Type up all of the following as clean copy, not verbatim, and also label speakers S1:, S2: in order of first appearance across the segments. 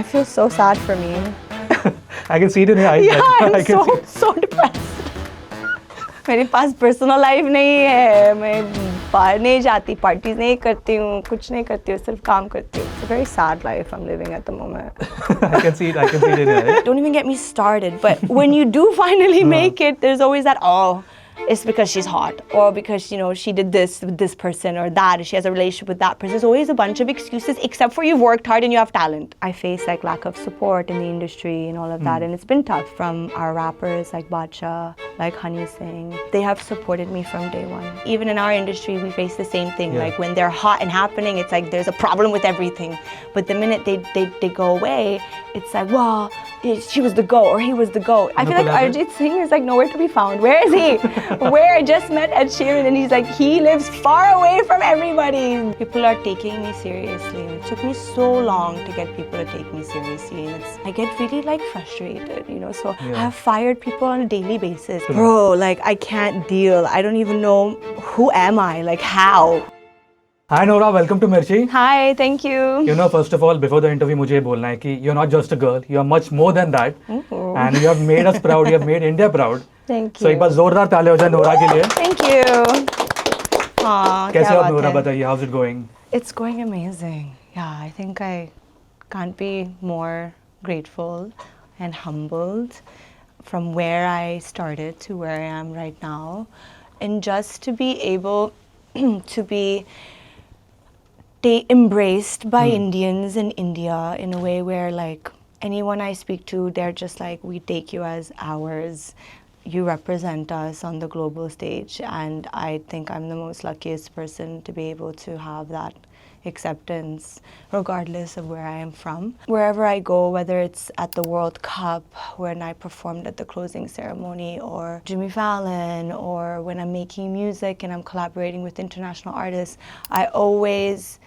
S1: I feel so sad for me.
S2: I can see it in your eyes.
S1: Yeah, I'm
S2: I can
S1: so depressed. मेरे पास personal life नहीं है, मैं बाहर नहीं जाती, पार्टीज नहीं करती हूँ, कुछ नहीं करती हूँ, सिर्फ काम करती हूँ. It's a very sad life I'm living at the moment.
S2: I can see it in your eyes.
S1: Don't even get me started, but when you do finally make it, there's always that, oh, it's because she's hot, or because, you know, she did this with this person, or that, or she has a relationship with that person. There's always a bunch of excuses, except for you've worked hard and you have talent. I face like lack of support in the industry and all of that, and it's been tough from our rappers like Badshah, like Honey Singh. They have supported me from day one. Even in our industry, we face the same thing. Like when they're hot and happening, it's like there's a problem with everything. But the minute they go away, it's like, well, she was the GOAT or he was the GOAT. I feel like Arjit Singh is like nowhere to be found. Where is he? Where? I just met Ed Sheeran and he's like, he lives far away from everybody. People are taking me seriously. It took me so long to get people to take me seriously. And I get really like frustrated, you know. So I have fired people on a daily basis. Bro, like I can't deal. I don't even know who am I, like how.
S2: Hi Nora, welcome to Mirchi.
S1: Hi, thank you.
S2: You know, first of all, before the interview, मुझे ये बोलना है कि you're not just a girl, you are much more than that. And you have made us proud, you have made India proud.
S1: Thank you.
S2: So एक बार जोरदार ताली हो जाए नोरा के लिए.
S1: Thank you.
S2: कैसे हो नोरा, बताइए, how's it going?
S1: It's going amazing. Yeah, I think I can't be more grateful and humbled from where I started to where I am right now. And just to be able to be embraced by Indians in India in a way where like anyone I speak to, they're just like, we take you as ours. You represent us on the global stage, and I think I'm the most luckiest person to be able to have that acceptance regardless of where I am from. Wherever I go, whether it's at the World Cup when I performed at the closing ceremony, or Jimmy Fallon, or when I'm making music and I'm collaborating with international artists, I always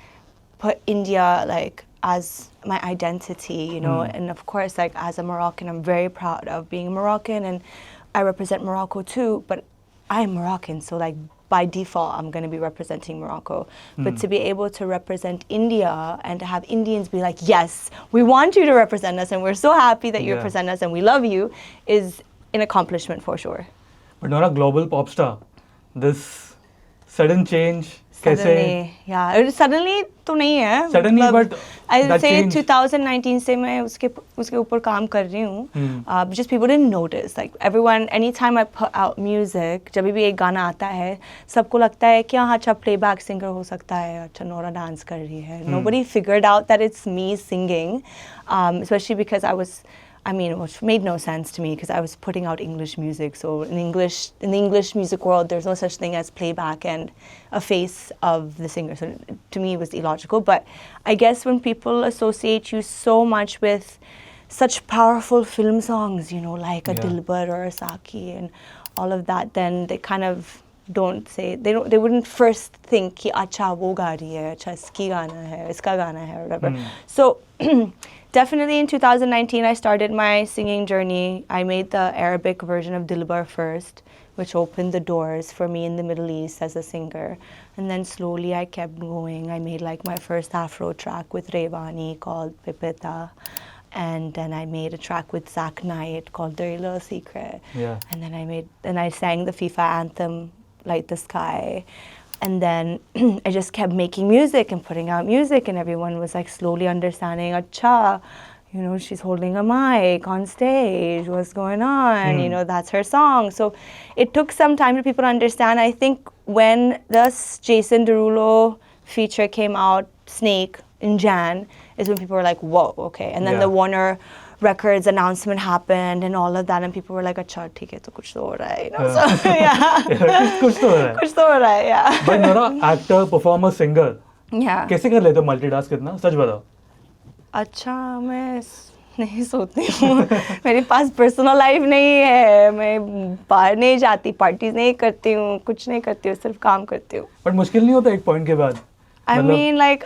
S1: put India like as my identity, you know. And of course, like as a Moroccan, I'm very proud of being Moroccan, and I represent Morocco too, but I'm Moroccan, so like by default, I'm going to be representing Morocco. But to be able to represent India and to have Indians be like, yes, we want you to represent us and we're so happy that you represent us and we love you, is an accomplishment for sure.
S2: But Nora, global pop star, this sudden change,
S1: Suddenly, yeah. Suddenly तो नहीं है.
S2: Suddenly, but
S1: I'd say 2019 से मैं उसके ऊपर काम कर रही हूँ. Just people didn't notice. Like everyone, anytime I put out music, जब भी एक गाना आता है, सबको लगता है कि हाँ अच्छा playback singer हो सकता है, अच्छा नोरा dance कर रही है. Nobody figured out that it's me singing, especially because which made no sense to me because I was putting out English music. So in the English music world, there's no such thing as playback and a face of the singer. So to me, it was illogical. But I guess when people associate you so much with such powerful film songs, you know, like a Dilbar or a Saki and all of that, then they kind of they wouldn't first think कि अच्छा वो गा रही है, अच्छा इसकी गाना है, इसका गाना है, or whatever. So definitely in 2019 I started my singing journey. I made the Arabic version of Dilbar first, which opened the doors for me in the Middle East as a singer. And then slowly I kept going. I made like my first Afro track with Rayvani called Pipita. And then I made a track with Zach Knight called Dirty Little Secret. Yeah. And then I sang the FIFA anthem, Light the Sky. And then I just kept making music and putting out music, and everyone was like slowly understanding, acha, you know, she's holding a mic on stage, what's going on, you know, that's her song. So it took some time for people to understand. I think when this Jason Derulo feature came out, Snake, in Jan, is when people were like, whoa, okay. And then the Warner Records announcement happened and all of that, and people were like, अच्छा ठीक है तो कुछ तो हो रहा है, you know. So
S2: कुछ तो हो रहा है.
S1: Yeah.
S2: But Nora, actor, performer, singer.
S1: Yeah.
S2: कैसे कर लेते हो multitask कितना? सच बताओ.
S1: अच्छा मैं नहीं सोती हूँ. मेरे पास पर्सनल लाइफ नहीं है. मैं बाहर नहीं जाती, पार्टीज नहीं करती हूँ, कुछ नहीं करती हूँ, सिर्फ काम करती हूँ.
S2: But मुश्किल नहीं होता एक पॉइंट के बाद?
S1: I mean like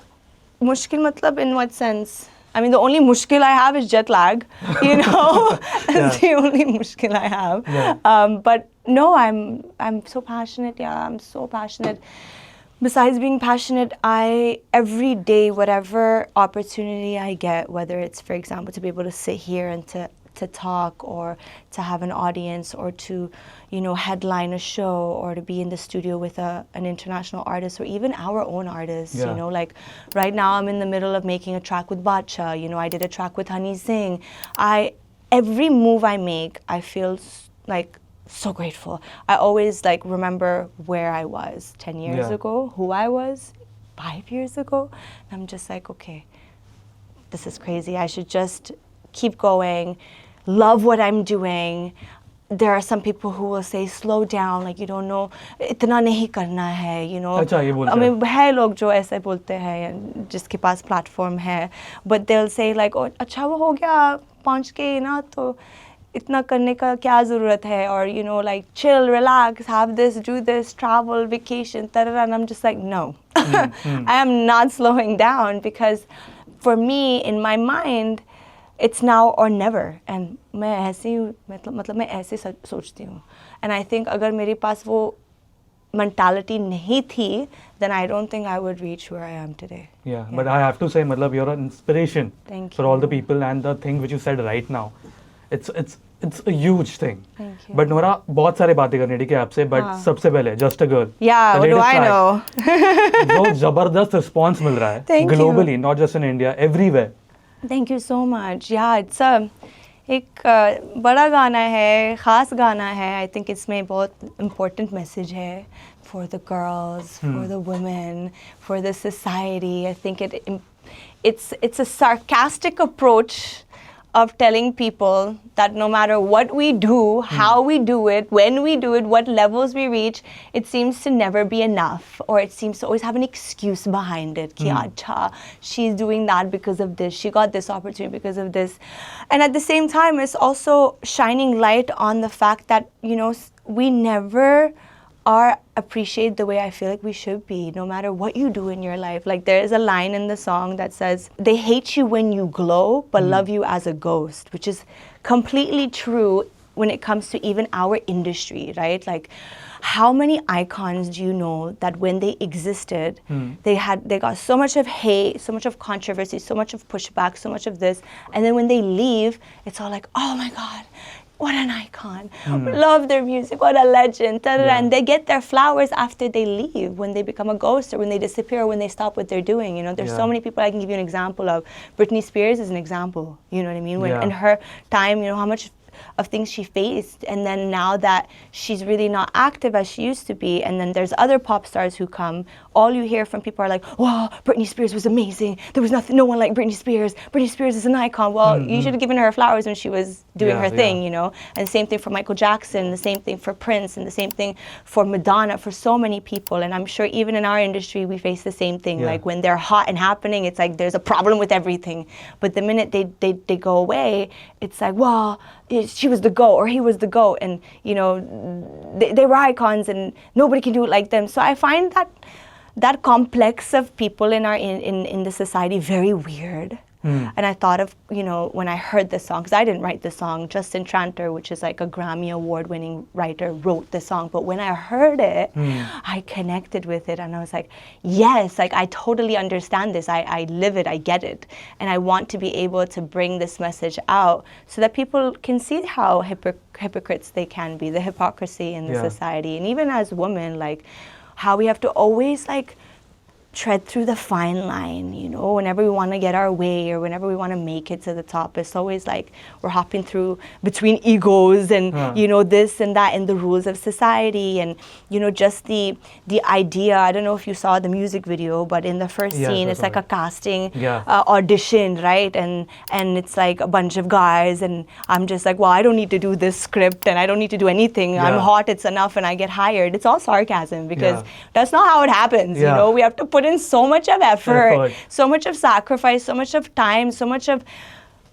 S1: मुश्किल मतलब in what sense? I mean, the only mushkil I have is jet lag, you know. That's the only mushkil I have. But no, I'm so passionate. Yeah, I'm so passionate. Besides being passionate, every day, whatever opportunity I get, whether it's, for example, to be able to sit here and to talk, or to have an audience, or to, headline a show, or to be in the studio with an international artist, or even our own artists, like right now I'm in the middle of making a track with Badshah, I did a track with Honey Singh. Every move I make, I feel like so grateful. I always remember where I was 10 years ago, who I was 5 years ago. I'm just like, okay, this is crazy. I should just keep going, love what I'm doing. There are some people who will say, slow down, like you don't know, इतना नहीं करना है,
S2: अच्छा, ये बोलते हैं।
S1: I mean, है लोग जो ऐसे बोलते हैं जिसके पास platform है, but they'll say like, oh, अच्छा वो हो गया पहुंच के ना, तो इतना करने का क्या ज़रूरत है, or like chill, relax, have this, do this, travel, vacation, and I'm just like, no. I am not slowing down, because for me, in my mind, it's now or never. And मैं ऐसी हूँ, मतलब मैं ऐसे सोचती हूँ. And I think अगर मेरे पास वो mentality nahi thi, then I don't think I would reach where I am today.
S2: Yeah, but I have to say, matlab, you're an inspiration for all the people, and the thing which you said right now, it's a huge thing.
S1: Thank you.
S2: But Nora, बहुत सारे बातें करनी ठीक है आपसे, but सबसे पहले Just a Girl.
S1: Yeah, what do I know?
S2: जो जबरदस्त response मिल रहा है globally, not just in India, everywhere.
S1: Thank you so much. Yeah, it's एक बड़ा गाना है, ख़ास गाना है. I think इसमें बहुत important message है for the girls, for the women, for the society. I think it's a sarcastic approach of telling people that no matter what we do, how we do it, when we do it, what levels we reach, it seems to never be enough, or it seems to always have an excuse behind it. Ki acha, she's doing that because of this, she got this opportunity because of this. And at the same time, it's also shining light on the fact that, we never are appreciated the way I feel like we should be, no matter what you do in your life. Like there is a line in the song that says, they hate you when you glow, but love you as a ghost, which is completely true when it comes to even our industry, right? Like how many icons do you know that when they existed, they got so much of hate, so much of controversy, so much of pushback, so much of this, and then when they leave, it's all like, oh my God, what an icon. We love their music, what a legend. And they get their flowers after they leave, when they become a ghost, or when they disappear, or when they stop what they're doing. There's so many people I can give you an example of. Britney Spears is an example, you know what I mean? When in her time, how much of things she faced, and then now that she's really not active as she used to be, and then there's other pop stars who come, all you hear from people are like, wow, Britney Spears was amazing, there was no one like Britney Spears is an icon. Well, you should have given her flowers when she was doing her thing, and the same thing for Michael Jackson, the same thing for Prince, and the same thing for Madonna, for so many people. And I'm sure even in our industry we face the same thing, like when they're hot and happening, it's like there's a problem with everything, but the minute they go away, it's like, well, she was the GOAT, or he was the GOAT, and they were icons and nobody can do it like them. So I find that complex of people in our in the society very weird. And I thought of, when I heard this song, because I didn't write the song, Justin Tranter, which is like a Grammy Award-winning writer, wrote the song. But when I heard it, I connected with it, and I was like, yes, like I totally understand this. I live it, I get it. And I want to be able to bring this message out so that people can see how hypocrites they can be, the hypocrisy in the society. And even as women, like how we have to always tread through the fine line, whenever we want to get our way, or whenever we want to make it to the top. It's always like we're hopping through between egos and this and that, and the rules of society, and just the idea. I don't know if you saw the music video, but in the first scene it's like a casting audition, right? And it's like a bunch of guys, and I'm just like, well, I don't need to do this script, and I don't need to do anything. I'm hot, it's enough, and I get hired. It's all sarcasm, because that's not how it happens. We have to put in so much of effort, so much of sacrifice, so much of time, so much of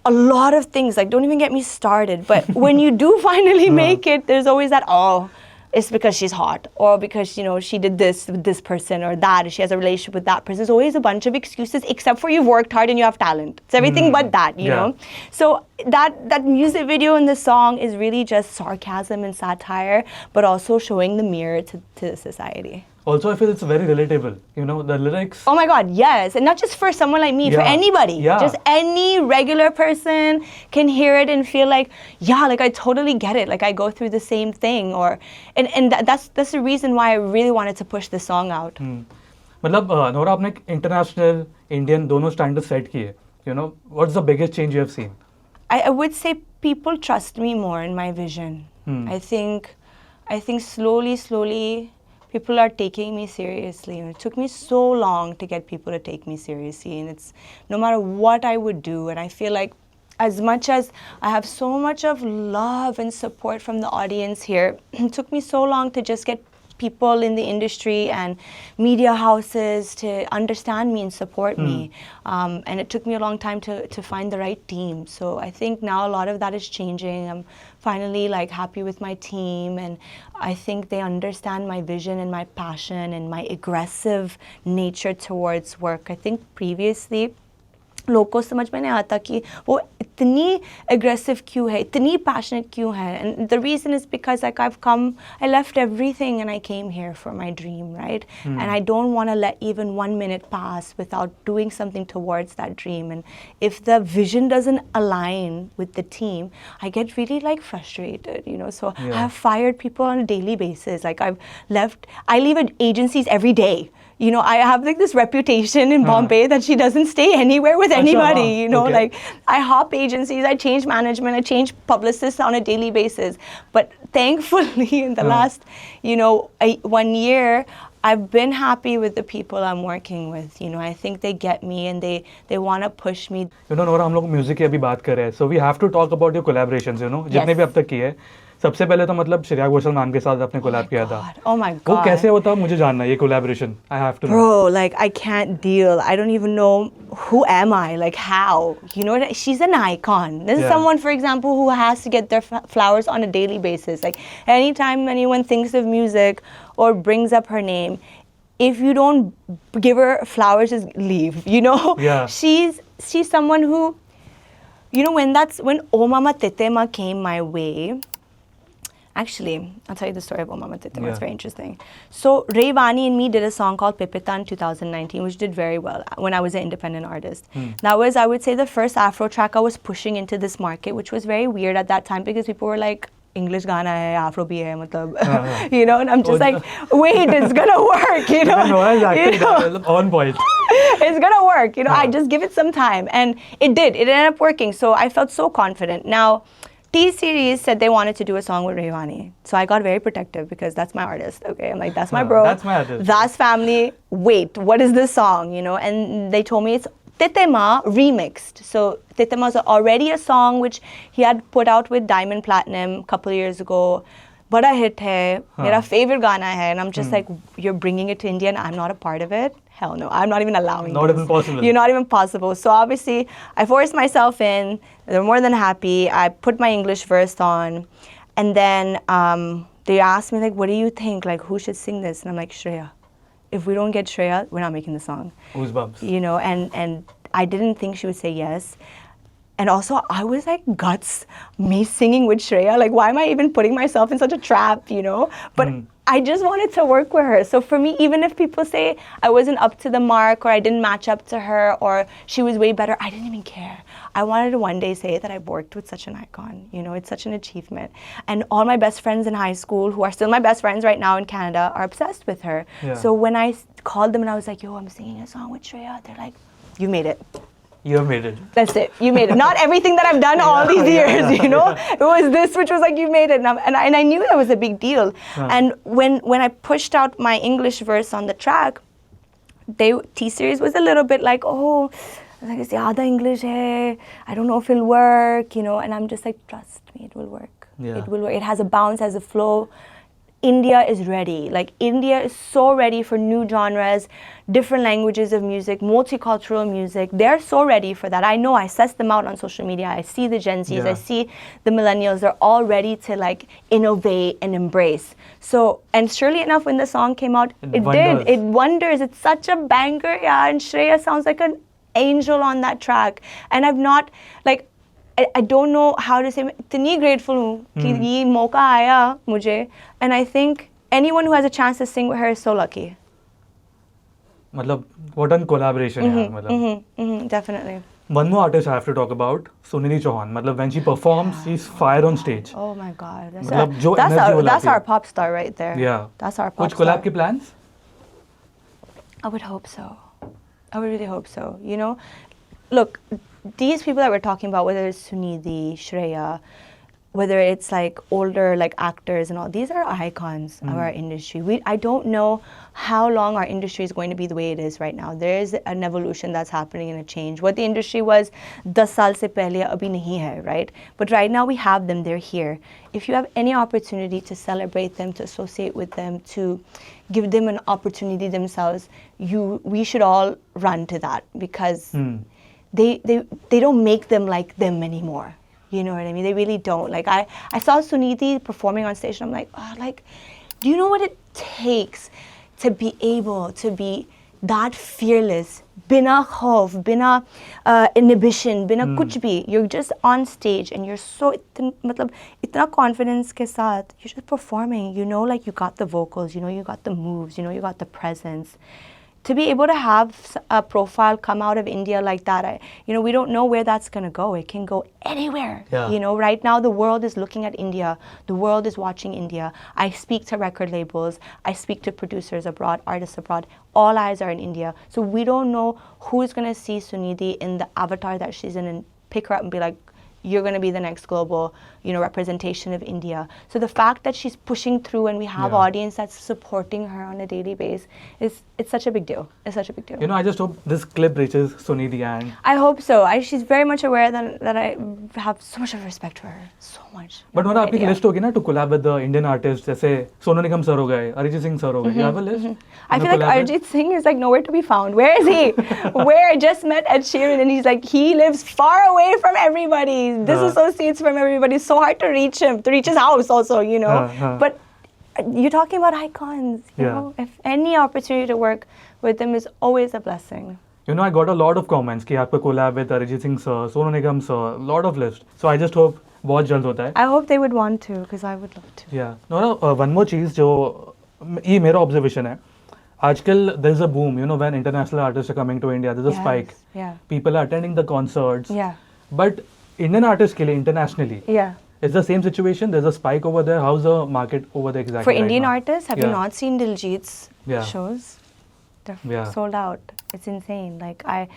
S1: a lot of things. Like, don't even get me started. But when you do finally make it, there's always that, oh, it's because she's hot, or because, she did this with this person, or that, she has a relationship with that person. There's always a bunch of excuses, except for you've worked hard and you have talent. It's everything but that, you know? So that music video and the song is really just sarcasm and satire, but also showing the mirror to society.
S2: Also, I feel it's very relatable. You know, the lyrics.
S1: Oh my God, yes. And not just for someone like me, for anybody.
S2: Yeah.
S1: Just any regular person can hear it and feel like, yeah, like I totally get it. Like I go through the same thing. And that's the reason why I really wanted to push this song out.
S2: मतलब Nora आपने international, Indian दोनों standards set किए. You know, what's the biggest change you have seen?
S1: I would say people trust me more in my vision. I think slowly people are taking me seriously. And it took me so long to get people to take me seriously. And it's no matter what I would do. And I feel like as much as I have so much of love and support from the audience here, it took me so long to just get people in the industry and media houses to understand me and support me. And it took me a long time to find the right team. So I think now a lot of that is changing. I'm finally like happy with my team, and I think they understand my vision and my passion and my aggressive nature towards work. I think previously लोगों को समझ में नहीं आता कि वो इतनी aggressive क्यों है, इतनी passionate क्यों है. And the reason is because like I left everything and I came here for my dream, right? And I don't want to let even 1 minute pass without doing something towards that dream. And if the vision doesn't align with the team, I get really like frustrated, you know. So I have fired people on a daily basis. Like I leave agencies every day. You know, I have like this reputation in Bombay that she doesn't stay anywhere with anybody, you know, like I hop agencies, I change management, I change publicists on a daily basis. But thankfully in the last, 1 year, I've been happy with the people I'm working with. You know, I think they get me and they want to push me.
S2: You know, Nora, हम लोग music की अभी बात कर रहे हैं. So we have to talk about your collaborations, you know, जितने भी अब तक किए. सबसे पहले तो मतलब श्रेया घोषाल मैम के साथ आपने कोलैब किया था.
S1: Oh my God.
S2: वो कैसे होता मुझे जानना है ये collaboration. I have to know.
S1: Bro, like I can't deal. I don't even know who am I, like how. You know what? She's an icon. This is someone, for example, who has to get their flowers on a daily basis. Like anytime anyone thinks of music or brings up her name, if you don't give her flowers, just leave. You know?
S2: Yeah.
S1: She's someone who, you know, when O Mama Tetema came my way. Actually, I'll tell you the story of O Mama Tetema. It's very interesting. So Ray Vani and me did a song called Pipita in 2019, which did very well when I was an independent artist. That was, I would say, the first Afro track I was pushing into this market, which was very weird at that time because people were like, English Gana hai, Afro bhi hai, matlab, you know, and I'm just like, wait, it's gonna work, you know.
S2: On point.
S1: It's gonna work, you know. I just give it some time, and it did. It ended up working, so I felt so confident. Now, T-Series said they wanted to do a song with Rayvani. So I got very protective because that's my artist, okay? I'm like, that's my bro.
S2: That's my artist.
S1: That's family. Wait, what is this song, you know? And they told me it's Tetema remixed. So Tetema is already a song which he had put out with Diamond Platinum a couple of years ago. Bada hit hai, mera favorite gana hai. And I'm just like, you're bringing it to India and I'm not a part of it? Hell no, I'm not even allowing
S2: Not even possible.
S1: You're not even possible. So obviously, I forced myself in. They're more than happy. I put my English verse on. And then they asked me, like, what do you think? Like, who should sing this? And I'm like, Shreya. If we don't get Shreya, we're not making the song.
S2: Goosebumps.
S1: You know, and I didn't think she would say yes. And also, I was like, guts, me singing with Shreya. Like, why am I even putting myself in such a trap, you know? But I just wanted to work with her. So for me, even if people say I wasn't up to the mark or I didn't match up to her or she was way better, I didn't even care. I wanted to one day say that I worked with such an icon. You know, it's such an achievement. And all my best friends in high school, who are still my best friends right now in Canada, are obsessed with her.
S2: Yeah.
S1: So when I called them and I was like, yo, I'm singing a song with Shreya, they're like, you made it.
S2: You have made it.
S1: That's it. You made it. Not everything that I've done all these years, you know. It was this, which was like, you made it. And I knew that was a big deal. And when I pushed out my English verse on the track, T-Series was a little bit like, oh, like it's zyada English hai. I don't know if it'll work, you know. And I'm just like, trust me, it will work.
S2: Yeah.
S1: It will work. It has a bounce, has a flow. India is ready. Like India is so ready for new genres, different languages of music, multicultural music. They're so ready for that. I know, I suss them out on social media. I see the Gen Zs, I see the millennials. They're all ready to like innovate and embrace. So, and surely enough, when the song came out, it did. It wonders. It's such a banger, yeah. And Shreya sounds like an angel on that track. And I've not, like, I don't know how to say, मैं इतनी grateful हूँ कि ये मौका आया मुझे, and I think anyone who has a chance to sing with her is so lucky.
S2: मतलब what a collaboration है मतलब.
S1: Definitely.
S2: One more artist I have to talk about, Sunidhi Chauhan. मतलब when she performs, she's fire on stage.
S1: Oh my God,
S2: that's
S1: our pop star right there.
S2: Yeah,
S1: that's our pop
S2: कुछ
S1: star.
S2: collab के plans?
S1: I would hope so. I would really hope so. You know, look, these people that we're talking about, whether it's Sunidhi, Shreya, whether it's like older like actors and all, these are icons of our industry. I don't know how long our industry is going to be the way it is right now. There is an evolution that's happening and a change. What the industry was 10 saal se pehle abhi nahi hai, right? But right now we have them, they're here. If you have any opportunity to celebrate them, to associate with them, to give them an opportunity themselves, we should all run to that, because they don't make them like them anymore. You know what I mean? They really don't. Like I saw Sunidhi performing on stage, and I'm like, oh, like, do you know what it takes to be able to be that fearless, bina khauf, bina inhibition, bina kuch bhi. You're just on stage and you're so itna confidence ke saath, you're just performing. You know, like you got the vocals, you know, you got the moves, you know, you got the presence. To be able to have a profile come out of India like that, we don't know where that's going to go. It can go anywhere.
S2: Yeah.
S1: You know, right now the world is looking at India. The world is watching India. I speak to record labels. I speak to producers abroad, artists abroad. All eyes are in India. So we don't know who's going to see Sunidhi in the avatar that she's in and pick her up and be like, you're going to be the next global, representation of India. So the fact that she's pushing through and we have audience that's supporting her on a daily basis, it's such a big deal. It's such a big deal.
S2: You know, I just hope this clip reaches Sunidhi, and
S1: I hope so. She's very much aware that I have so much of respect for her. So much.
S2: But when आपकी list होगी ना to collab with the Indian artists, जैसे Sonu Nigam sir हो गए, Arijit Singh sir हो गए, you have a list?
S1: I feel like Arijit Singh is like nowhere to be found. Where is he? Where? I just met Ed Sheeran and he's like, he lives far away from everybody. Disassociates from everybody. It's so hard to reach him, to reach his house also, But you're talking about icons, you know? If any opportunity to work with them is always a blessing.
S2: You know, I got a lot of comments कि आपको collab with Arijit Singh sir, Sonu Nigam sir, lot of list. So I just hope बहुत जल्द होता है.
S1: I hope they would want to, because I would love to.
S2: Yeah. Nora, one more चीज़ जो ये मेरा observation है. आजकल there is a boom, when international artists are coming to India, there's a spike.
S1: Yeah.
S2: People are attending the concerts.
S1: Yeah.
S2: But Indian artists के लिए internationally.
S1: Yeah.
S2: It's the same situation. There's a spike over there. How's the market over there exactly?
S1: For
S2: right
S1: Indian
S2: now?
S1: artists, have you not seen Diljit's shows? They're sold out. It's insane. Like I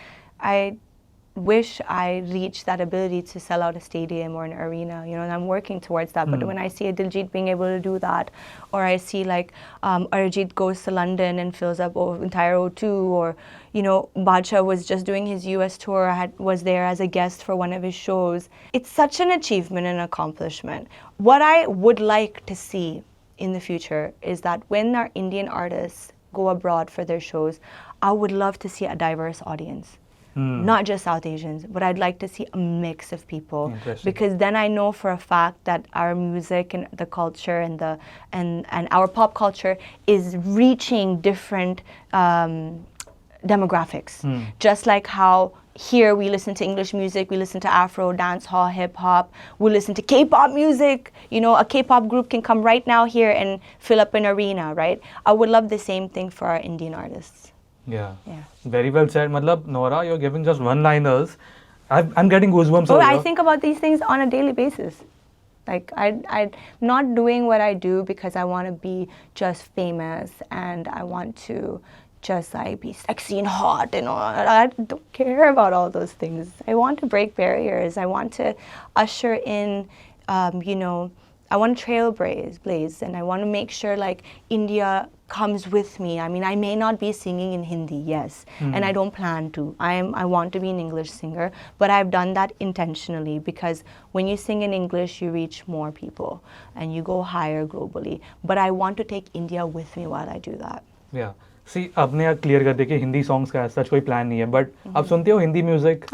S1: wish I reached that ability to sell out a stadium or an arena, and I'm working towards that. But when I see a Diljit being able to do that, or I see like Arijit goes to London and fills up entire O2, or Badshah was just doing his US tour, was there as a guest for one of his shows. It's such an achievement and accomplishment. What I would like to see in the future is that when our Indian artists go abroad for their shows, I would love to see a diverse audience. Not just South Asians, but I'd like to see a mix of people, because then I know for a fact that our music and the culture and and our pop culture is reaching different demographics. Just like how here we listen to English music, we listen to Afro, dance hall, hip hop, we listen to K-pop music. A K-pop group can come right now here and fill up an arena, right? I would love the same thing for our Indian artists.
S2: Yeah. Very well said. Matlab, Nora, you're giving just one-liners. I'm getting goosebumps.
S1: Oh, I think about these things on a daily basis. Like, I'm not doing what I do because I want to be just famous and I want to just like be sexy and hot and all. I don't care about all those things. I want to break barriers. I want to usher in, I want to trailblaze, and I want to make sure like India comes with me. I mean, I may not be singing in Hindi, yes, and I don't plan to. I want to be an English singer, but I've done that intentionally, because when you sing in English, you reach more people and you go higher globally. But I want to take India with me while I do that.
S2: Yeah. See, आपने यार clear कर दिया कि Hindi songs का सच कोई plan नहीं है, but आप सुनते हो Hindi music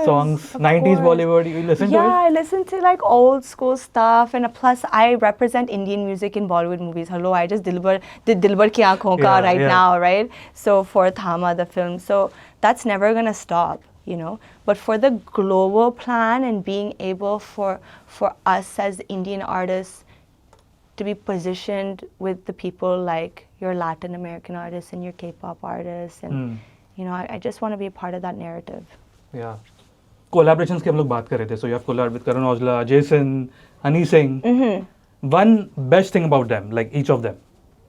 S2: songs 90s Bollywood, you listen to it?
S1: Yeah, I listen to like old school stuff, and plus I represent Indian music in Bollywood movies. Hello, I just did Dilbar Ki Aankhon Ka right now, right? So for Thama, the film, so that's never gonna stop, But for the global plan and being able for us as Indian artists to be positioned with the people like your Latin American artists and your K-pop artists, and you know, I just want to be a part of that narrative.
S2: Yeah. Collaborations की हम लोग बात कर रहे थे. So you have collaborated with Karan Aujla, Jason, Honey Singh. One best thing about them, like each of them.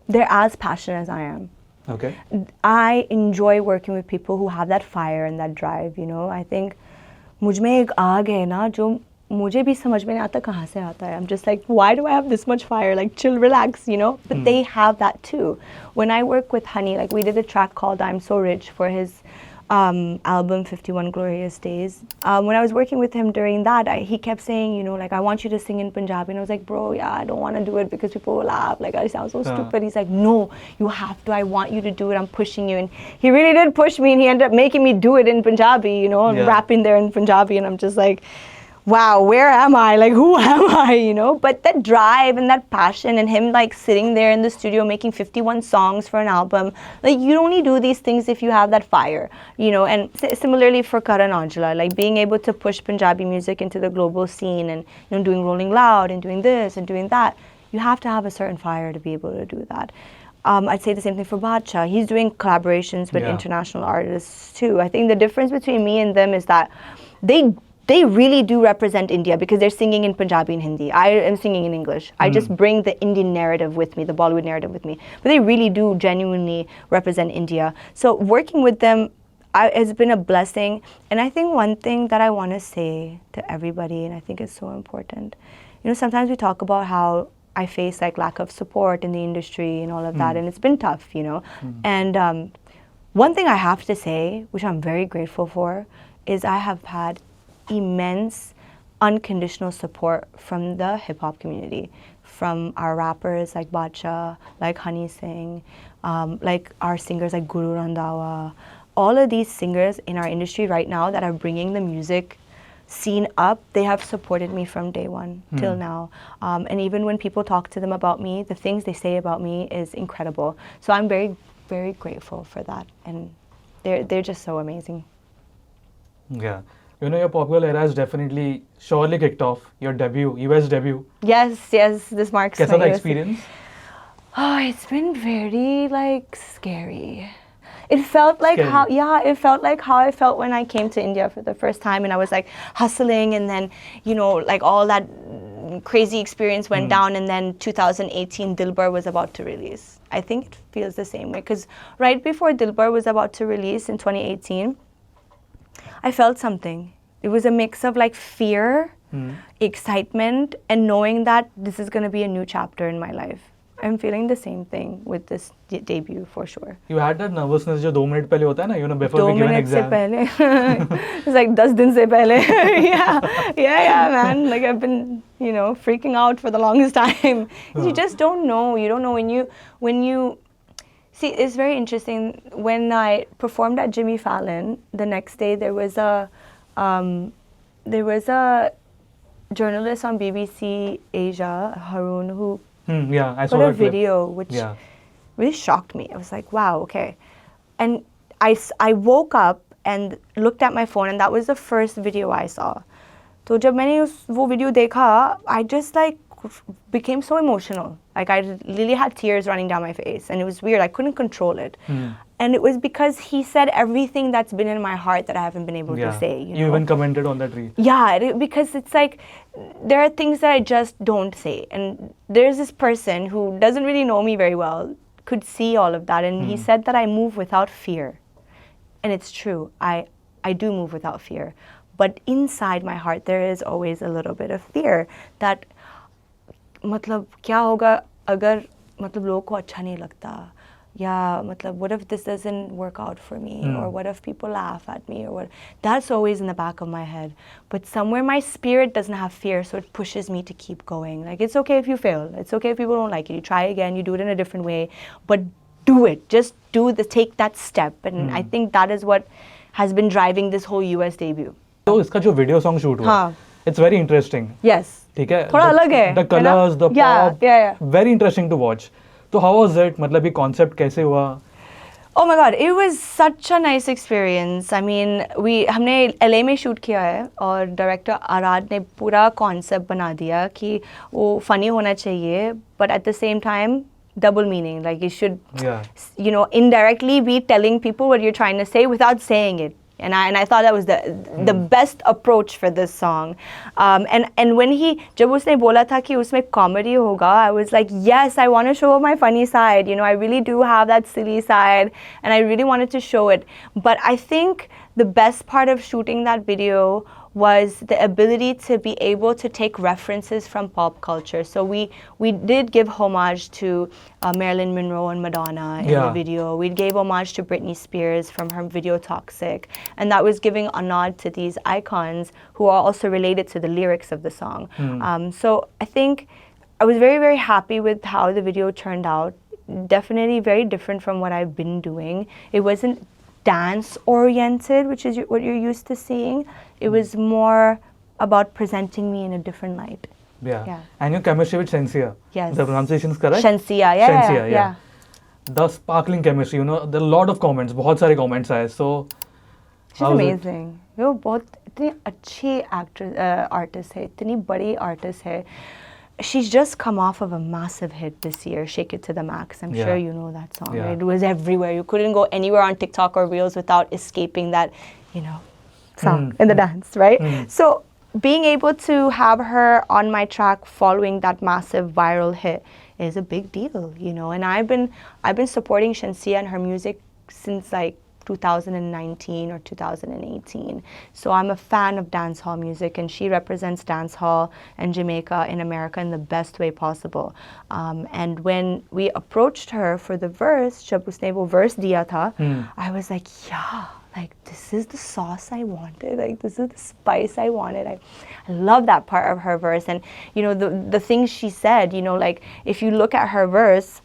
S1: They're as passionate as I am.
S2: Okay.
S1: I enjoy working with people who have that fire and that drive, you know. I think मुझ में एक आग है ना जो मुझे भी समझ में नहीं आता कहाँ से आता है. I'm just like, why do I have this much fire? Like, chill, relax, you know. But they have that too. When I work with Honey, like we did a track called I'm So Rich for his album 51 Glorious Days. When I was working with him during that, he kept saying, you know, like, I want you to sing in Punjabi. And I was like, bro, yeah, I don't want to do it because people will laugh. Like, I sound so stupid. He's like, no, you have to. I want you to do it. I'm pushing you. And he really did push me. And he ended up making me do it in Punjabi, you know, and rapping there in Punjabi. And I'm just like, wow, where am I? Like, who am I, you know? But that drive and that passion and him, like, sitting there in the studio making 51 songs for an album, like, you only do these things if you have that fire, you know? And similarly for Karan Aujla, like, being able to push Punjabi music into the global scene and, you know, doing Rolling Loud and doing this and doing that, you have to have a certain fire to be able to do that. I'd say the same thing for Badshah. He's doing collaborations with international artists, too. I think the difference between me and them is that they really do represent India because they're singing in Punjabi and Hindi. I am singing in English. I just bring the Indian narrative with me, the Bollywood narrative with me. But they really do genuinely represent India. So working with them has been a blessing. And I think one thing that I want to say to everybody, and I think it's so important, you know, sometimes we talk about how I face like lack of support in the industry and all of that, and it's been tough, you know. And one thing I have to say, which I'm very grateful for, is I have had immense unconditional support from the hip-hop community, from our rappers like Badshah, like Honey Singh, like our singers like Guru Randhawa. All of these singers in our industry right now that are bringing the music scene up, they have supported me from day one till now. And even when people talk to them about me, the things they say about me is incredible. So I'm very, very grateful for that. And they're just so amazing.
S2: Yeah. You know, your popular era has definitely surely kicked off. Your debut, US debut.
S1: Yes, this marks
S2: Kaisa
S1: my
S2: tha
S1: US
S2: experience?
S1: Oh, it's been very, like, scary. It felt like how I felt when I came to India for the first time, and I was like hustling, and then, you know, like all that crazy experience went down, and then 2018 Dilbar was about to release. I think it feels the same way, because right before Dilbar was about to release in 2018, I felt something. It was a mix of like fear, excitement, and knowing that this is going to be a new chapter in my life. I'm feeling the same thing with this debut for sure.
S2: You had that nervousness जो 2 minute पहले होता है ना, you know, before we give an exam.
S1: 2 minutes से पहले. It's like 10 दिन से पहले. yeah, man. Like I've been, you know, freaking out for the longest time. You just don't know. You don't know when you. See, it's very interesting. When I performed at Jimmy Fallon, the next day there was a journalist on BBC Asia, Haroon, who
S2: I saw
S1: put a
S2: that clip.
S1: video which really shocked me. I was like, wow, okay. And I woke up and looked at my phone, and that was the first video I saw. So जब मैंने वो video देखा, I just like became so emotional. Like I really had tears running down my face, and it was weird. I couldn't control it. And it was because he said everything that's been in my heart that I haven't been able to say. You know?
S2: Even commented on that reel.
S1: Yeah, because it's like there are things that I just don't say. And there's this person who doesn't really know me very well, could see all of that. And he said that I move without fear. And it's true. I do move without fear. But inside my heart, there is always a little bit of fear that मतलब क्या होगा अगर मतलब लोगों को अच्छा नहीं लगता, या मतलब what if this doesn't work out for me, or what if people laugh at me, or what. That's always in the back of my head. But somewhere my spirit doesn't have fear, so it pushes me to keep going. Like it's okay if you fail, it's okay if people don't like it, you try again, you do it in a different way, but do it. Just take that step. And I think that is what has been driving this whole US debut.
S2: So इसका जो video song shoot हुआ, it's very interesting.
S1: Yes.
S2: ठीक है.
S1: थोड़ा अलग है.
S2: The colors, the pop,
S1: yeah.
S2: very interesting to watch. So how was it? मतलब ये concept कैसे हुआ?
S1: Oh my God, it was such a nice experience. I mean, हमने LA में शूट किया है और डायरेक्टर आराध ने पूरा कॉन्सेप्ट बना दिया कि वो फनी होना चाहिए, but at the same time double meaning. Like you should, you know, indirectly be telling people what you're trying to say without saying it. And I thought that was the best approach for this song. And when जब उसने बोला था कि उसमें comedy होगा, I was like, yes, I want to show my funny side. You know, I really do have that silly side, and I really wanted to show it. But I think the best part of shooting that video was the ability to be able to take references from pop culture. So we did give homage to Marilyn Monroe and Madonna in the video. We gave homage to Britney Spears from her video Toxic. And that was giving a nod to these icons who are also related to the lyrics of the song. So I think I was very, very happy with how the video turned out. Definitely very different from what I've been doing. It wasn't dance oriented, which is what you're used to seeing. It was more about presenting me in a different light.
S2: Yeah. And your chemistry with Shenseea.
S1: Yes.
S2: The pronunciation is correct?
S1: Shenseea, yeah.
S2: The sparkling chemistry, you know, there are a lot of comments, बहुत सारे comments आए. So
S1: she's amazing. वो बहुत इतनी अच्छी artist है, इतनी बड़ी artist है. She's just come off of a massive hit this year, Shake It to the Max. I'm sure you know that song. Right? It was everywhere. You couldn't go anywhere on TikTok or Reels without escaping that, you know, song in the dance, right? So being able to have her on my track following that massive viral hit is a big deal, you know. And I've been supporting Shenseea and her music since like 2019 or 2018. So I'm a fan of dancehall music, and she represents dancehall and Jamaica in America in the best way possible. And when we approached her for the verse, जब उसने वो verse दिया था, I was like, yeah, like this is the sauce I wanted. Like this is the spice I wanted. I love that part of her verse. And you know, the things she said, you know, like if you look at her verse,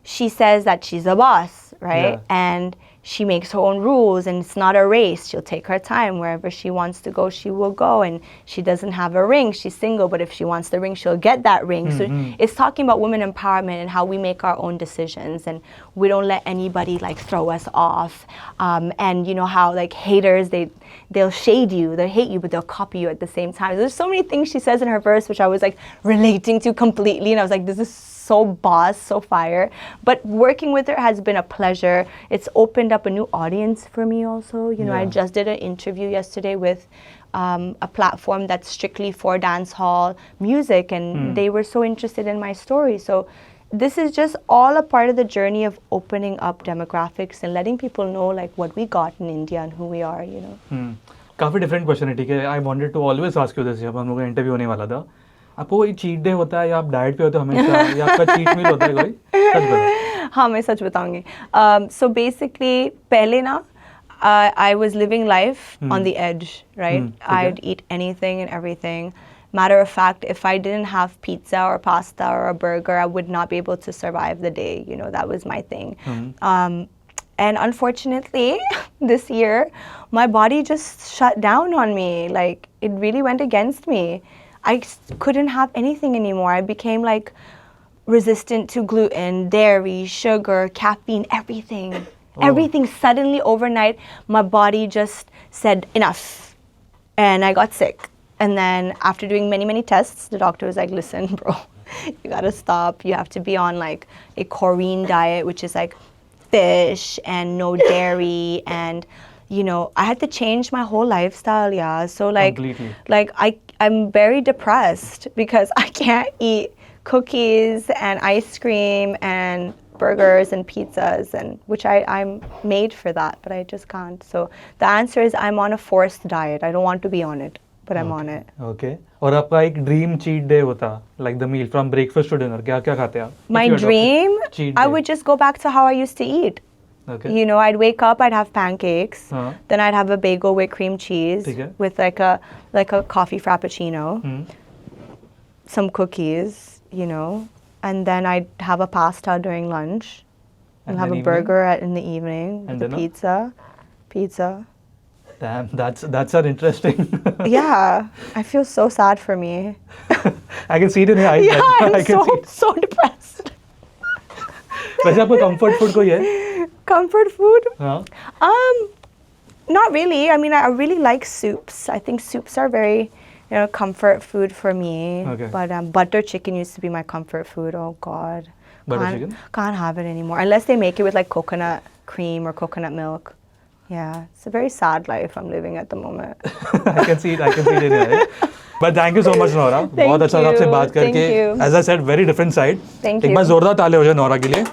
S1: she says that she's a boss, right? And she makes her own rules, and it's not a race. She'll take her time. Wherever she wants to go, she will go. And she doesn't have a ring. She's single, but if she wants the ring, she'll get that ring. So it's talking about women empowerment and how we make our own decisions, and we don't let anybody like throw us off. And you know how like haters, they'll shade you, they'll hate you, but they'll copy you at the same time. There's so many things she says in her verse which I was like relating to completely, and I was like, this is so boss, so fire. But working with her has been a pleasure. It's opened up a new audience for me also. You know, I just did an interview yesterday with a platform that's strictly for dancehall music, and they were so interested in my story. So this is just all a part of the journey of opening up demographics and letting people know like what we got in India and who we are, you know.
S2: काफी different question है, ठीक है. I wanted to always ask you this जब हम लोग का interview होने वाला था. आपको कोई चीट डे होता है या आप डाइट पे होते हो हमेशा या आपका चीट मील होता है कोई? सच बताओ.
S1: हाँ, मैं सच बताऊंगी. So basically पहले ना I was living life on the edge, right? I'd eat anything and everything. Matter of fact, if I didn't have pizza or pasta or a burger, I would not be able to survive the day. You know, that was my thing. And unfortunately, this year, my body just shut down on me. Like, it really went against me. I couldn't have anything anymore. I became like resistant to gluten, dairy, sugar, caffeine, everything. Everything suddenly overnight, my body just said enough. And I got sick. And then after doing many, many tests, the doctor was like, listen, bro, you gotta stop. You have to be on like a Korean diet, which is like fish and no dairy. And, you know, I had to change my whole lifestyle, yeah. So like, I'm very depressed because I can't eat cookies and ice cream and burgers and pizzas, and which I'm made for that, but I just can't. So the answer is I'm on a forced diet. I don't want to be on it, but I'm on it.
S2: Okay. और आपका एक dream cheat day होता, like the meal from breakfast to dinner. क्या क्या खाते आप?
S1: My dream, I would just go back to how I used to eat.
S2: Okay.
S1: You know, I'd wake up, I'd have pancakes, then I'd have a bagel with cream cheese with like a coffee frappuccino, some cookies, you know, and then I'd have a pasta during lunch, and have a burger in the evening with a pizza.
S2: Damn, that's an interesting.
S1: Yeah, I feel so sad for me.
S2: I can see it in your eyes.
S1: Yeah, I'm so depressed.
S2: वैसे आपका comfort food कोई है?
S1: Comfort food?
S2: हाँ.
S1: Not really. I mean, I really like soups. I think soups are very, comfort food for me.
S2: Okay.
S1: But butter chicken used to be my comfort food. Oh God.
S2: Butter chicken?
S1: Can't have it anymore unless they make it with like coconut cream or coconut milk. Yeah, it's a very sad life I'm living at the moment.
S2: I can see it in your eyes. But thank you so much, Nora. बहुत अच्छा लगा आपसे बात करके.
S1: Thank you.
S2: As I said, very different side.
S1: Thank
S2: एक
S1: you.
S2: बार जोरदार ताले हो जाए नोरा के लिए.